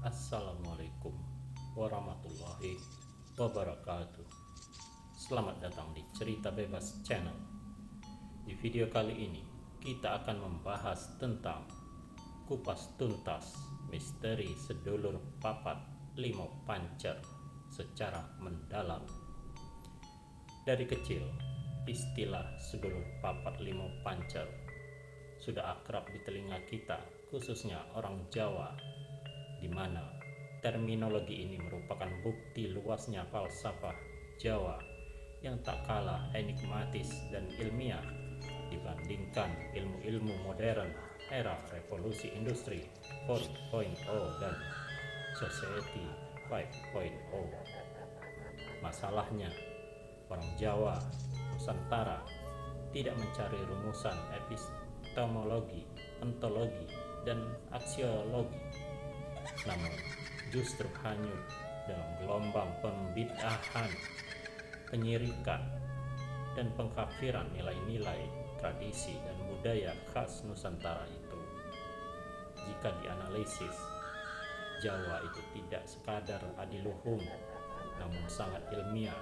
Assalamualaikum warahmatullahi wabarakatuh. Selamat datang di Cerita Bebas Channel. Di video kali ini kita akan membahas tentang kupas tuntas misteri sedulur papat limo pancer secara mendalam. Dari kecil, istilah sedulur papat limo pancer sudah akrab di telinga kita, khususnya orang Jawa, di mana terminologi ini merupakan bukti luasnya falsafah Jawa yang tak kalah enigmatis dan ilmiah dibandingkan ilmu-ilmu modern era revolusi industri 4.0 dan society 5.0. Masalahnya, orang Jawa Nusantara tidak mencari rumusan epistemologi, ontologi, dan aksiologi, namun justru hanyut dalam gelombang pembid'ahan, penyirikan, dan pengkafiran nilai-nilai, tradisi, dan budaya khas Nusantara itu. Jika dianalisis, Jawa itu tidak sekadar adiluhung, namun sangat ilmiah.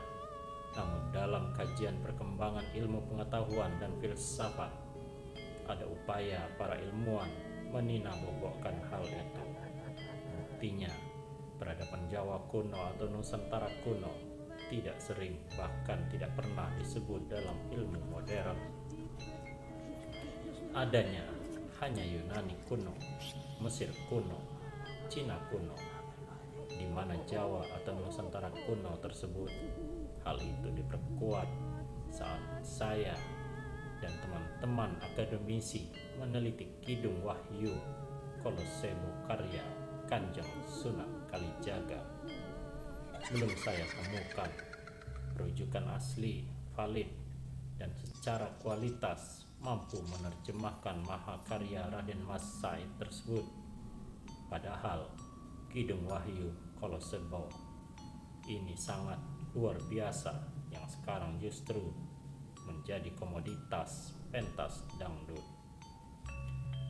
Namun dalam kajian perkembangan ilmu pengetahuan dan filsafat, ada upaya para ilmuwan meninabobokkan hal itu. Buktinya, peradaban Jawa kuno atau Nusantara kuno tidak sering, bahkan tidak pernah disebut dalam ilmu modern. Adanya hanya Yunani kuno, Mesir kuno, Cina kuno, di mana Jawa atau Nusantara kuno tersebut. Hal itu diperkuat saat saya dan teman-teman akademisi meneliti Kidung Wahyu Kolosebo karya Kanjeng Sunan Kalijaga. Belum saya temukan rujukan asli, valid, dan secara kualitas mampu menerjemahkan mahakarya Raden Mas Said tersebut. Padahal Kidung Wahyu Kolosebo ini sangat luar biasa yang sekarang justru menjadi komoditas pentas dangdut.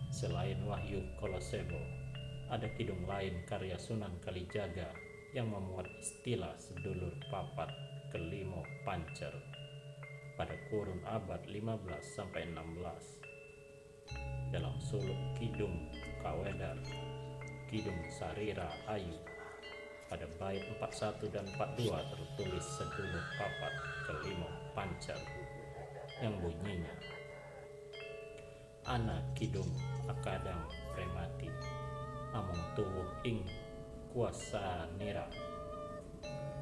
Selain Wahyu Kolosebo, ada kidung lain karya Sunan Kalijaga yang memuat istilah sedulur papat kelimo pancer pada kurun abad 15-16. Dalam suluk Kidung Kawedar, Kidung Sarira Ayu, pada bait 41 dan 42 tertulis sedulur papat kelimo pancer yang bunyinya, anak kidung akadang premati among tuwuh ing kuasa nira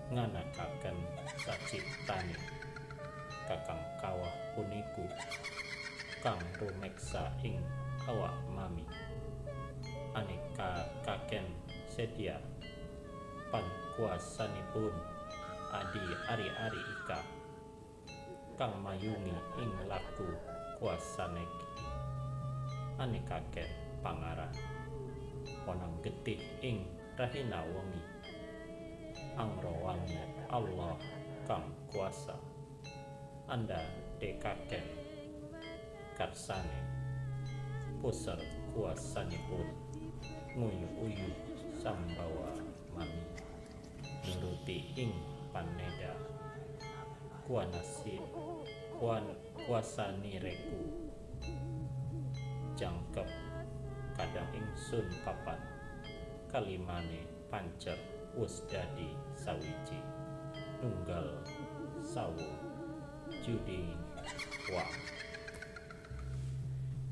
nganakaken saciptani kakang kawah puniku kang rumeksa ing awak mami aneka kaken sedia pan kuasanipun adi ari-ari ika kang mayungi ing laku kuasaneki anekaken pangarah onang getih ing rahina wengi angro-wangi Allah kang kuasa anda dekaken karsane puser kuasanipun nguyu-uyu sambawa mami nuruti ing paneda kuasanireku jangkep kadang ingsun papat kalimane pancer wus dadi sawiji nunggal sawu judi wa.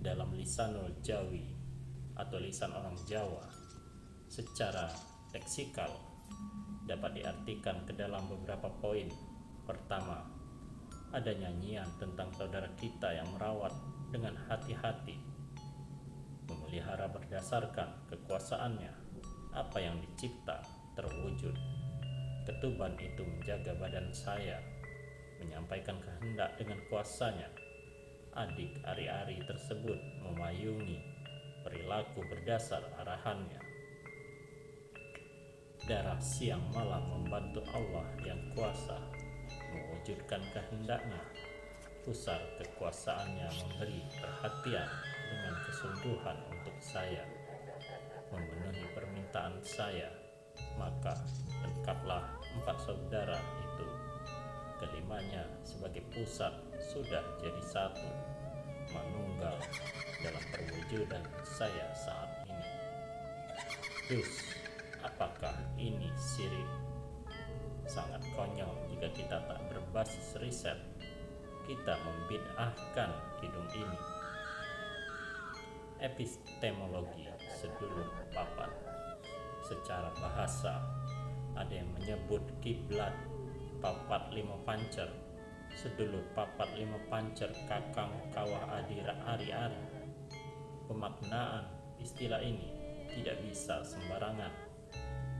Dalam lisanul Jawi atau lisan orang Jawa, secara leksikal dapat diartikan ke dalam beberapa poin. Pertama, ada nyanyian tentang saudara kita yang merawat dengan hati-hati, memelihara berdasarkan kekuasaannya. Apa yang dicipta terwujud. Ketuban itu menjaga badan saya, menyampaikan kehendak dengan kuasanya. Adik ari-ari tersebut memayungi perilaku berdasar arahannya. Darah siang malam membantu Allah yang kuasa mewujudkan kehendaknya. Pusar kekuasaannya memberi perhatian dengan kesungguhan untuk saya, memenuhi permintaan perkataan saya, maka lengkaplah 4 saudara itu. Kelimanya sebagai pusat sudah jadi satu, manunggal dalam perwujudan saya saat ini. Dus, apakah ini syirik? Sangat konyol jika kita tak berbasis riset. Kita membid'ahkan kidung ini. Epistemologi sedulur papat. Secara bahasa, ada yang menyebut kiblat papat 5 pancer, sedulur papat 5 pancer, kakang kawah adira ari-ari. Pemaknaan istilah ini tidak bisa sembarangan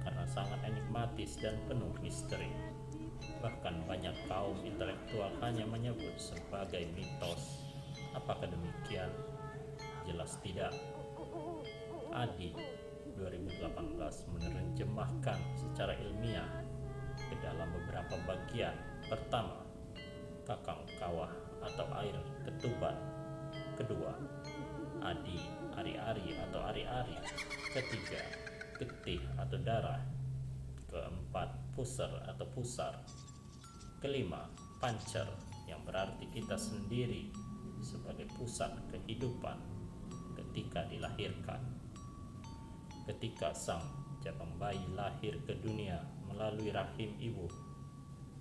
karena sangat enigmatis dan penuh misteri. Bahkan banyak kaum intelektual hanya menyebut sebagai mitos. Apakah demikian? Jelas tidak. Adi 2018 menerjemahkan secara ilmiah ke dalam beberapa bagian. Pertama, kakang kawah atau air ketuban. Kedua, adi, ari-ari atau ari-ari. Ketiga, getih atau darah. Keempat, pusar atau pusar. Kelima, pancer, yang berarti kita sendiri sebagai pusat kehidupan ketika dilahirkan. Ketika sang jabang bayi lahir ke dunia melalui rahim ibu,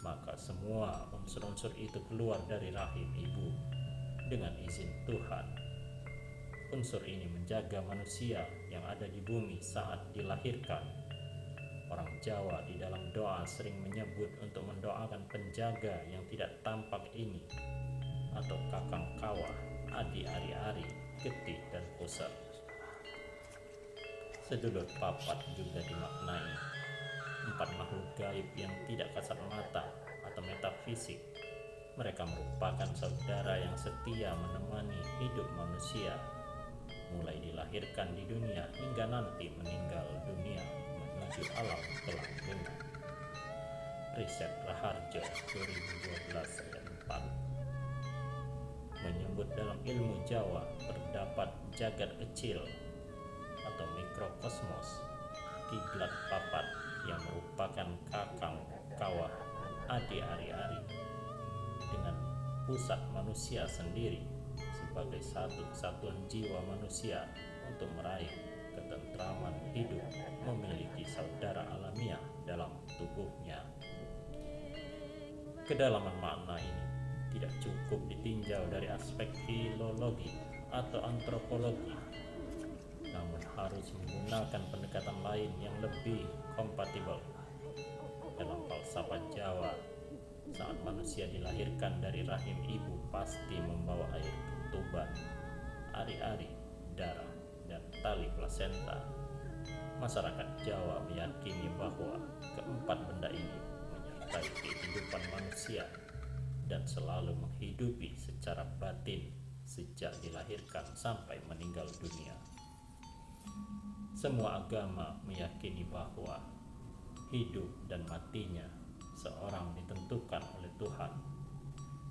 maka semua unsur-unsur itu keluar dari rahim ibu dengan izin Tuhan. Unsur ini menjaga manusia yang ada di bumi saat dilahirkan. Orang Jawa di dalam doa sering menyebut untuk mendoakan penjaga yang tidak tampak ini, atau kakang kawah, adi ari-ari, getih dan pusar. Sedulur papat juga dimaknai 4 makhluk gaib yang tidak kasat mata atau metafisik. Mereka merupakan saudara yang setia menemani hidup manusia, mulai dilahirkan di dunia hingga nanti meninggal dunia menuju alam kelanggengan. Riset Raharjo 2012 ayat 4 menyebut dalam ilmu Jawa terdapat jagat kecil atau mikrokosmos, kiblat papat yang merupakan kakang kawah adi ari-ari dengan pusat manusia sendiri sebagai satu kesatuan jiwa manusia untuk meraih ketentraman hidup, memiliki saudara alamiah dalam tubuhnya. Kedalaman makna ini tidak cukup ditinjau dari aspek filologi atau antropologi, namun harus menggunakan pendekatan lain yang lebih kompatibel. Dalam falsafah Jawa, saat manusia dilahirkan dari rahim ibu pasti membawa air ketuban, ari-ari, darah, dan tali plasenta. Masyarakat Jawa meyakini bahwa keempat benda ini menyertai kehidupan manusia dan selalu menghidupi secara batin sejak dilahirkan sampai meninggal dunia. Semua agama meyakini bahwa hidup dan matinya seorang ditentukan oleh Tuhan.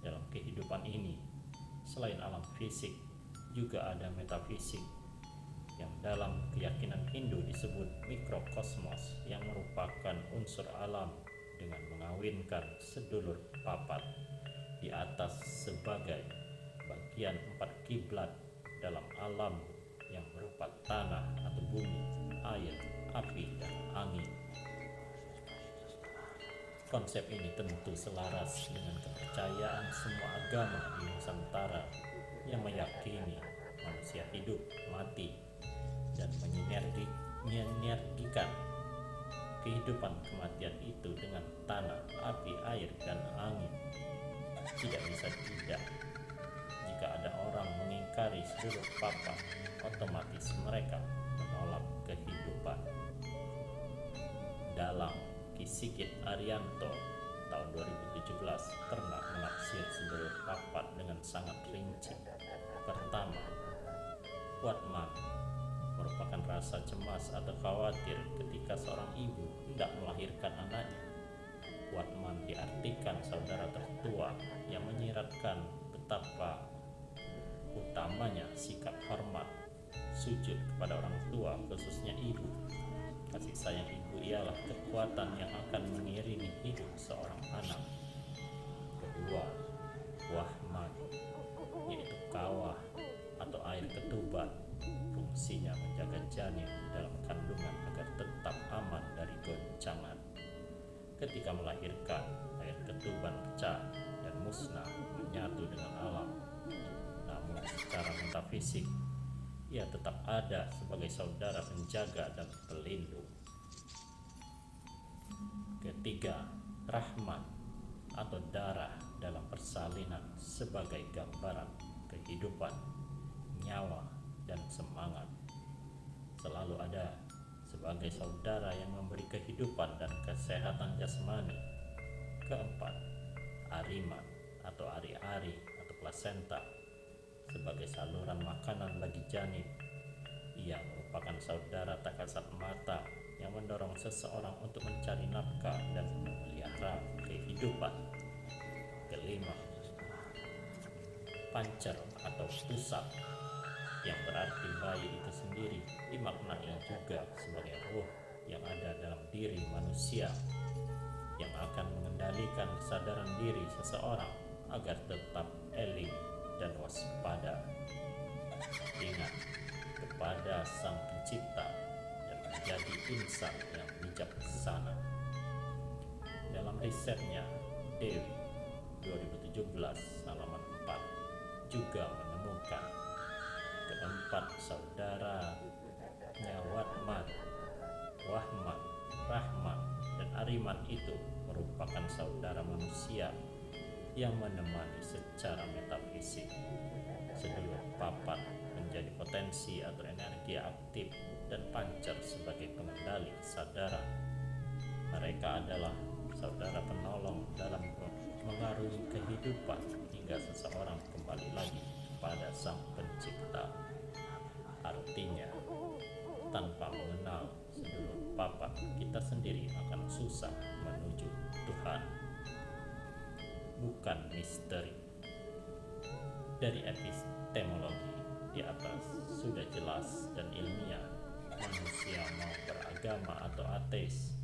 Dalam kehidupan ini, selain alam fisik, juga ada metafisik yang dalam keyakinan Hindu disebut mikrokosmos, yang merupakan unsur alam dengan mengawinkan sedulur papat di atas sebagai bagian 4 kiblat dalam alam yang berupa tanah atau bumi, air, api, dan angin. Konsep ini tentu selaras dengan kepercayaan semua agama di Nusantara yang meyakini manusia hidup, mati, dan menyinergikan kehidupan kematian itu dengan tanah, api, air, dan angin. Tidak bisa tidak. Jika ada orang mengingkari sedulur papat, otomatis mereka menolak kehidupan. Dalam Ki Sigit Arianto tahun 2017 pernah menaksir sedulur papat dengan sangat rinci. Pertama, Watman merupakan rasa cemas atau khawatir ketika seorang ibu hendak melahirkan anaknya. Watman diartikan saudara tertua yang menyiratkan betapa utamanya sikap hormat, sujud kepada orang tua, khususnya ibu. Kasih sayang ibu ialah kekuatan yang akan mengiringi hidup seorang anak. Kedua, wahmat, yaitu kawah atau air ketuban, fungsinya menjaga janin dalam kandungan agar tetap aman dari goncangan. Ketika melahirkan, air ketuban pecah dan musnah menyatu dengan alam. Namun secara metafisik, ia tetap ada sebagai saudara penjaga dan pelindung. Ketiga, rahmat atau darah dalam persalinan sebagai gambaran kehidupan, nyawa, dan semangat. Selalu ada sebagai saudara yang memberi kehidupan dan kesehatan jasmani. Keempat, ariman atau ari-ari atau plasenta sebagai saluran makanan bagi janin. Ia merupakan saudara tak kasat mata yang mendorong seseorang untuk mencari nafkah dan memelihara kehidupan. Kelima, pancer atau pusat, yang berarti bayi itu sendiri dimaknai juga sebagai roh yang ada dalam diri manusia yang akan mengendalikan kesadaran diri seseorang agar tetap eling dan waspada. Ingat kepada Sang Pencipta dan menjadi insan yang bijaksana. Dalam risetnya, Dewi 2017 halaman 4 juga menemukan keempat saudaranya Watman, Wahman, Rahman, dan Ariman itu merupakan saudara manusia yang menemani secara metafisik. Sedulur papat menjadi potensi atau energi aktif dan pancer sebagai pengendali kesadaran. Mereka adalah saudara penolong dalam mengarungi kehidupan hingga seseorang kembali lagi pada Sang Pencipta. Artinya, tanpa mengenal sedulur papat, kita sendiri akan susah menuju Tuhan. Bukan misteri. Dari epistemologi di atas sudah jelas dan ilmiah, manusia mau beragama atau ateis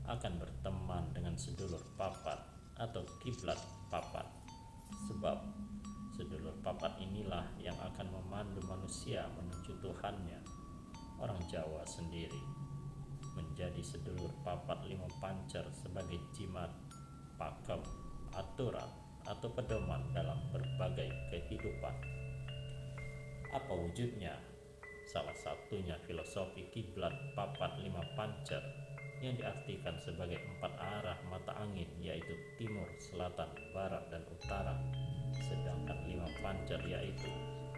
akan berteman dengan sedulur papat atau kiblat papat, sebab sedulur papat inilah yang akan memandu manusia menuju Tuhannya. Orang Jawa sendiri menjadi sedulur papat lima pancer sebagai jimat, pakem, aturan, atau pedoman dalam berbagai kehidupan. Apa wujudnya? Salah satunya filosofi kiblat papat lima pancer yang diartikan sebagai empat arah mata angin, yaitu timur, selatan, barat, dan utara, sedangkan lima pancer yaitu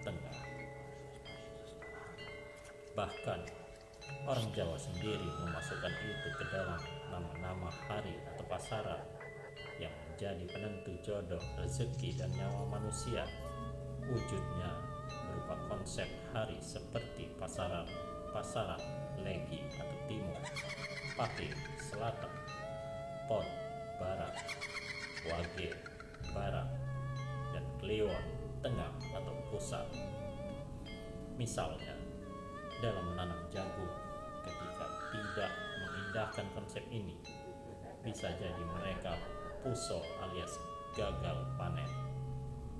tengah. Bahkan orang Jawa sendiri memasukkan itu ke dalam nama-nama hari atau pasaran yang menjadi penentu jodoh, rezeki, dan nyawa manusia. Wujudnya berupa konsep hari seperti pasaran, legi atau timur, pahing, selatan, pon, barat, wage, barat, dan kliwon, tengah atau pusat. Misalnya, dalam menanam jagung, ketika tidak mengindahkan konsep ini, bisa jadi mereka puso alias gagal panen.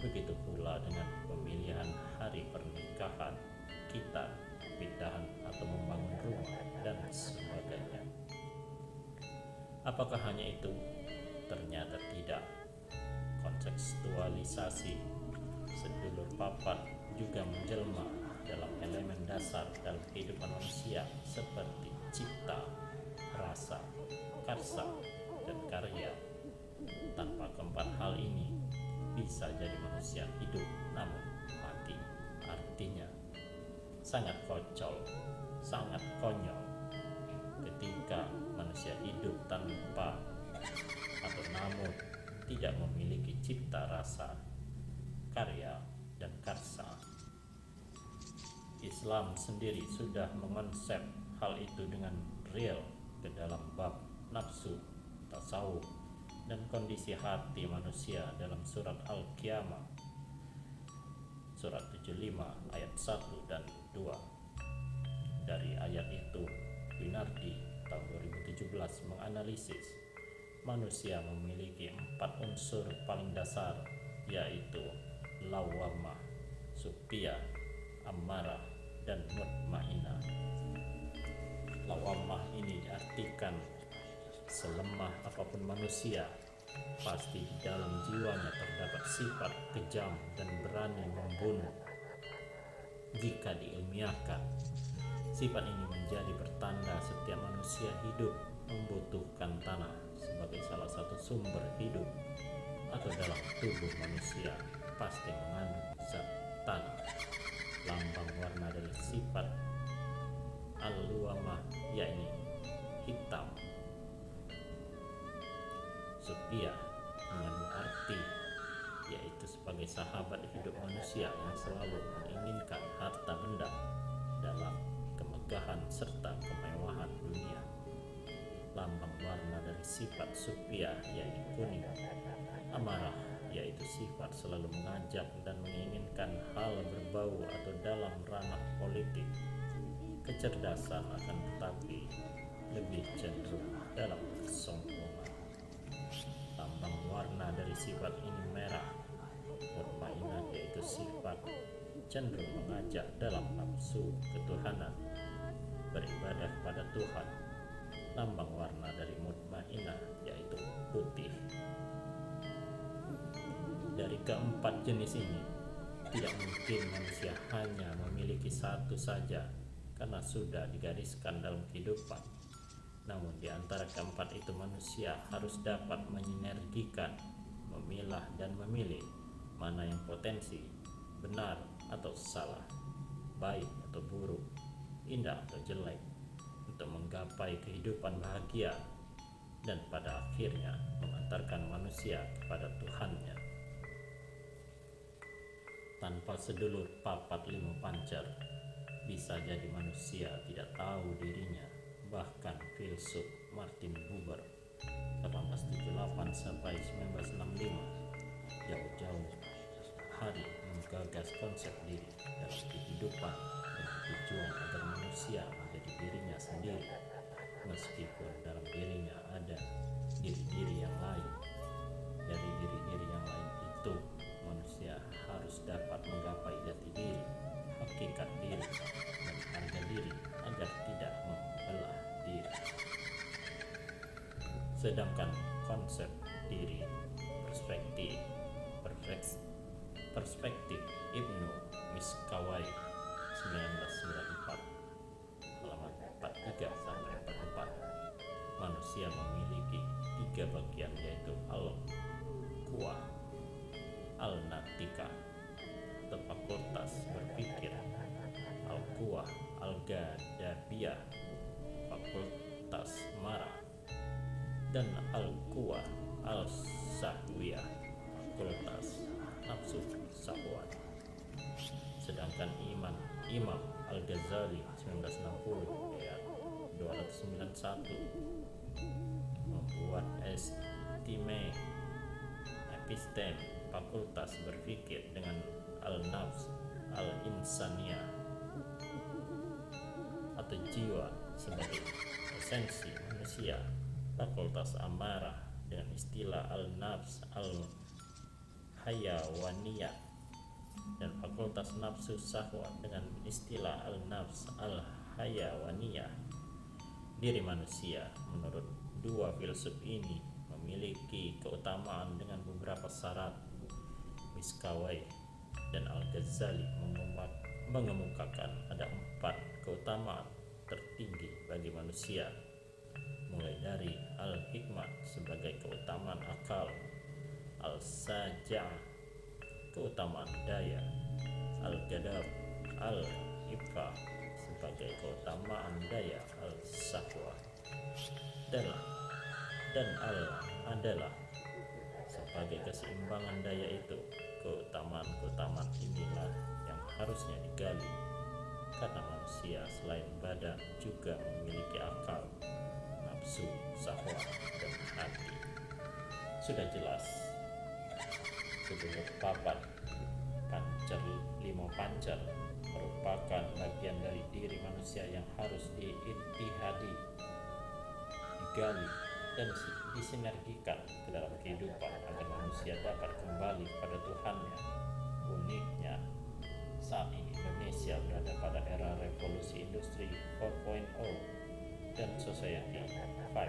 Begitu pula dengan pemilihan hari pernikahan kita, pindahan atau membangun rumah, dan sebagainya. Apakah hanya itu? Ternyata tidak. Kontekstualisasi sedulur papat juga menjelma dalam elemen dasar dalam kehidupan manusia seperti cipta, rasa, karsa, dan karya. Tanpa keempat hal ini, bisa jadi manusia hidup namun mati. Artinya, sangat konyol ketika manusia hidup tanpa atau namun tidak memiliki cipta, rasa, karya, dan karsa. Islam sendiri sudah mengonsep hal itu dengan real ke dalam bab nafsu, tasawuf, dan kondisi hati manusia dalam surat Al-Qiyamah, surat 75 ayat 1 dan 2. Dari ayat itu, Winardi tahun 2017 menganalisis manusia memiliki 4 unsur paling dasar, yaitu lawamah, supia, amarah, dan mutmainah. Lawamah ini diartikan selemah apapun manusia, pasti di dalam jiwanya terdapat sifat kejam dan berani membunuh. Jika diilmiahkan, sifat ini menjadi pertanda setiap manusia hidup membutuhkan tanah sebagai salah satu sumber hidup, atau dalam tubuh manusia pasti mengandung zat tanah. Lambang warna dari sifat al-luamah yakni hitam. Supia mengandung arti yaitu sebagai sahabat hidup manusia yang selalu menginginkan harta benda dalam kemegahan serta kemewahan dunia. Lambang warna dari sifat supia yaitu kuning. Amarah yaitu sifat selalu mengajak dan menginginkan hal berbau atau dalam ranah politik. Kecerdasan akan tetapi lebih cenderung dalam kesombongan. Lambang warna dari sifat ini merah. Mutmainah yaitu sifat cenderung mengajak dalam nafsu ketuhanan, beribadah kepada Tuhan. Lambang warna dari mutmainah yaitu putih. Dari keempat jenis ini, tidak mungkin manusia hanya memiliki satu saja karena sudah digariskan dalam kehidupan. Namun di antara keempat itu manusia harus dapat menyinergikan, memilah dan memilih mana yang potensi, benar atau salah, baik atau buruk, indah atau jelek, untuk menggapai kehidupan bahagia dan pada akhirnya mengantarkan manusia kepada Tuhannya. Tanpa sedulur papat lima pancer, bisa jadi manusia tidak tahu dirinya. Bahkan filsuf Martin Buber 1878 sampai 1965 jauh-jauh hari menggagas konsep diri dalam kehidupan dengan tujuan agar manusia menjadi dirinya sendiri, meskipun dalam dirinya ada diri-diri yang lain. Dari diri-diri yang lain itu, manusia harus dapat menggapai jati diri, hakikat diri, dan harga diri agar tidak membelah diri. Sedangkan konsep diri perspektif Ibnu Miskawai 1994 halaman 43 sampai 44, manusia memiliki 3 bagian yaitu al-quwah, al-natika atau fakultas berpikir, al-quwah al-gadabiyah fakultas marah, dan al-quwah al-sahwiyah fakultas nafsu syahwat. Sedangkan Imam Al-Ghazali 1960 ayat 291 membuat epistem fakultas berpikir dengan al-nafs al-insaniyah atau jiwa sebagai esensi manusia, fakultas amarah dengan istilah al-nafs al-hayawaniyah, dan fakultas nafsu syahwat dengan istilah al-nafs al-hayawaniyah. Diri manusia menurut dua filsuf ini memiliki keutamaan dengan beberapa syarat. Miskawai dan Al-Ghazali mengemukakan ada 4 keutamaan tertinggi bagi manusia, mulai dari al-hikmah sebagai keutamaan akal, al-saja'ah keutamaan daya, al-gadab al-ifah sebagai keutamaan daya, al-sahwah dan al-adalah sebagai keseimbangan daya itu. Keutamaan-keutamaan inilah yang harusnya digali, karena manusia selain badan juga memiliki akal, nafsu, syahwat, dan hati. Sudah jelas, sedulur papat pancer 5 pancer merupakan bagian dari diri manusia yang harus diittihadi digali dan disinergikan ke dalam kehidupan agar manusia dapat kembali pada Tuhannya. Uniknya, saat ini Indonesia berada pada era revolusi industri 4.0 dan society 5.0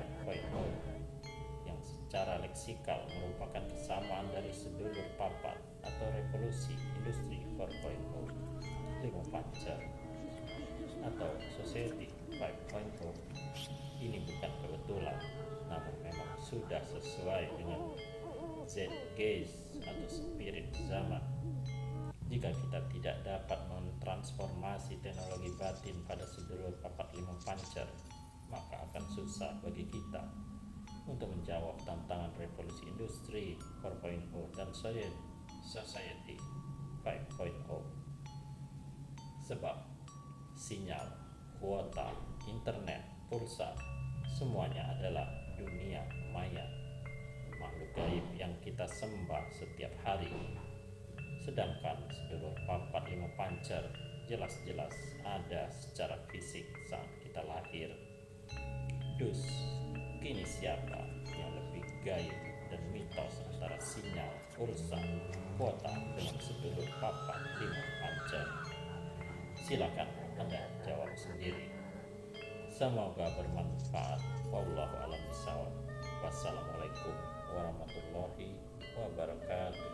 yang secara leksikal merupakan kesamaan dari sedulur papat atau revolusi industri 4.0 lima pancer atau society 5.0. Ini bukan kebetulan, namun memang sudah sesuai dengan zeitgeist atau spirit zaman. Jika kita tidak dapat mentransformasi teknologi batin pada sedulur papat lima pancer, maka akan susah bagi kita untuk menjawab tantangan revolusi industri 4.0 dan society 5.0. Sebab sinyal, kuota, internet, pulsa, semuanya adalah dunia maya, makhluk gaib yang kita sembah setiap hari. Sedangkan sedulur papat lima pancer jelas-jelas ada secara fisik saat kita lahir. Dus, kini siapa yang lebih gaib dan mitos antara sinyal, pulsa, kuota dengan sedulur papat lima pancer? Silakan Anda jawab sendiri. Semoga bermanfaat. Wallahu a'lam bishawab. Wassalamualaikum warahmatullahi wabarakatuh.